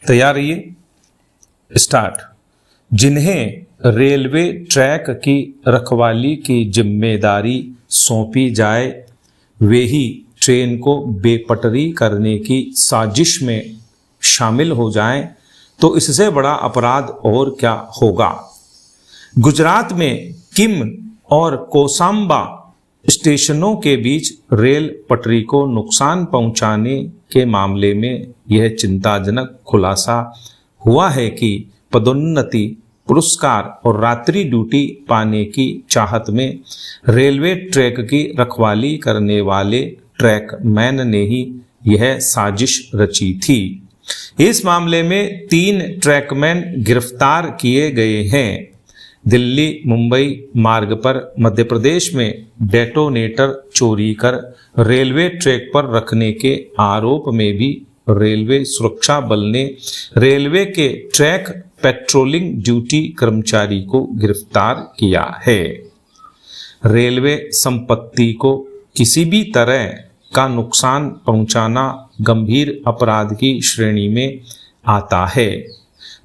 तैयार रहिए, स्टार्ट। जिन्हें रेलवे ट्रैक की रखवाली की जिम्मेदारी सौंपी जाए वे ही ट्रेन को बेपटरी करने की साजिश में शामिल हो जाएं तो इससे बड़ा अपराध और क्या होगा। गुजरात में किम और कोसांबा स्टेशनों के बीच रेल पटरी को नुकसान पहुंचाने के मामले में यह चिंताजनक खुलासा हुआ है कि पदोन्नति, पुरस्कार और रात्रि ड्यूटी पाने की चाहत में रेलवे ट्रैक की रखवाली करने वाले ट्रैकमैन ने ही यह साजिश रची थी। इस मामले में 3 ट्रैकमैन गिरफ्तार किए गए हैं। दिल्ली मुंबई मार्ग पर मध्य प्रदेश में डेटोनेटर चोरी कर रेलवे ट्रैक पर रखने के आरोप में भी रेलवे सुरक्षा बल ने रेलवे के ट्रैक पेट्रोलिंग ड्यूटी कर्मचारी को गिरफ्तार किया है। रेलवे संपत्ति को किसी भी तरह का नुकसान पहुंचाना गंभीर अपराध की श्रेणी में आता है।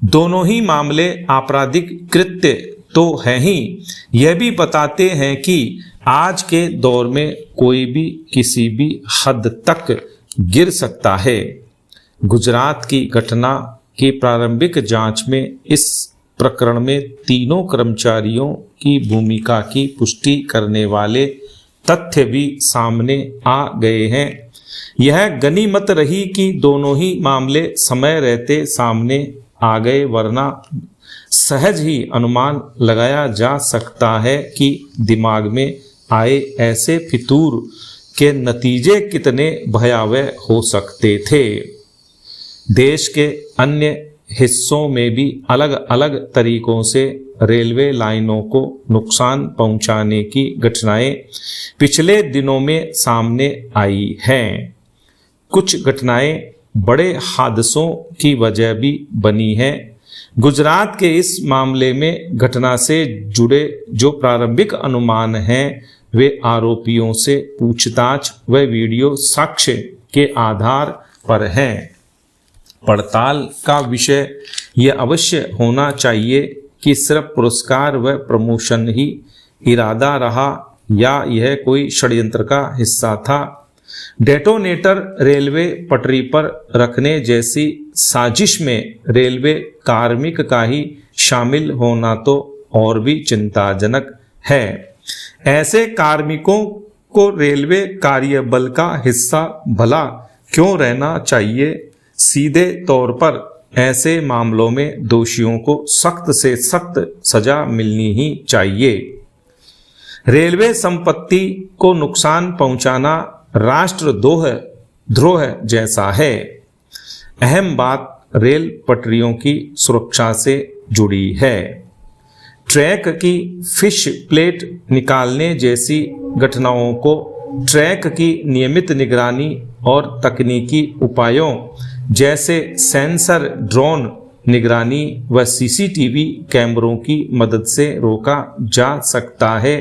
दोनों ही मामले आपराधिक कृत्य तो है ही, यह भी बताते हैं कि आज के दौर में कोई भी किसी भी हद तक गिर सकता है। गुजरात की घटना की प्रारंभिक जांच में इस प्रकरण में तीनों कर्मचारियों की भूमिका की पुष्टि करने वाले तथ्य भी सामने आ गए हैं। यह गनीमत रही कि दोनों ही मामले समय रहते सामने आ गए, वरना सहज ही अनुमान लगाया जा सकता है कि दिमाग में आए ऐसे फितूर के नतीजे कितने भयावह हो सकते थे। देश के अन्य हिस्सों में भी अलग अलग तरीकों से रेलवे लाइनों को नुकसान पहुंचाने की घटनाएं पिछले दिनों में सामने आई हैं। कुछ घटनाएं बड़े हादसों की वजह भी बनी हैं। गुजरात के इस मामले में घटना से जुड़े जो प्रारंभिक अनुमान हैं वे आरोपियों से पूछताछ व वीडियो साक्ष्य के आधार पर हैं। पड़ताल का विषय यह अवश्य होना चाहिए कि सिर्फ पुरस्कार व प्रमोशन ही इरादा रहा या यह कोई षड्यंत्र का हिस्सा था। डेटोनेटर रेलवे पटरी पर रखने जैसी साजिश में रेलवे कार्मिक का ही शामिल होना तो और भी चिंताजनक है। ऐसे कार्मिकों को रेलवे कार्यबल का हिस्सा भला क्यों रहना चाहिए। सीधे तौर पर ऐसे मामलों में दोषियों को सख्त से सख्त सजा मिलनी ही चाहिए। रेलवे संपत्ति को नुकसान पहुंचाना राष्ट्रद्रोह जैसा है। अहम बात रेल पटरियों की सुरक्षा से जुड़ी है। ट्रैक की फिश प्लेट निकालने जैसी घटनाओं को ट्रैक की नियमित निगरानी और तकनीकी उपायों जैसे सेंसर, ड्रोन निगरानी व सीसीटीवी कैमरों की मदद से रोका जा सकता है।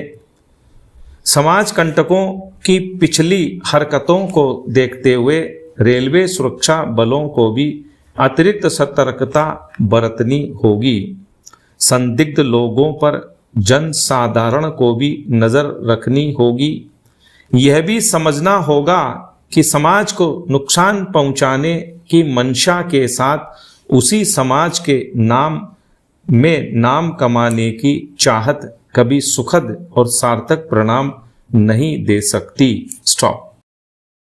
समाज कंटकों की पिछली हरकतों को देखते हुए रेलवे सुरक्षा बलों को भी अतिरिक्त सतर्कता बरतनी होगी। संदिग्ध लोगों पर जनसाधारण को भी नजर रखनी होगी। यह भी समझना होगा कि समाज को नुकसान पहुंचाने की मंशा के साथ उसी समाज के नाम में नाम कमाने की चाहत कभी सुखद और सार्थक परिणाम नहीं दे सकती। स्टॉप।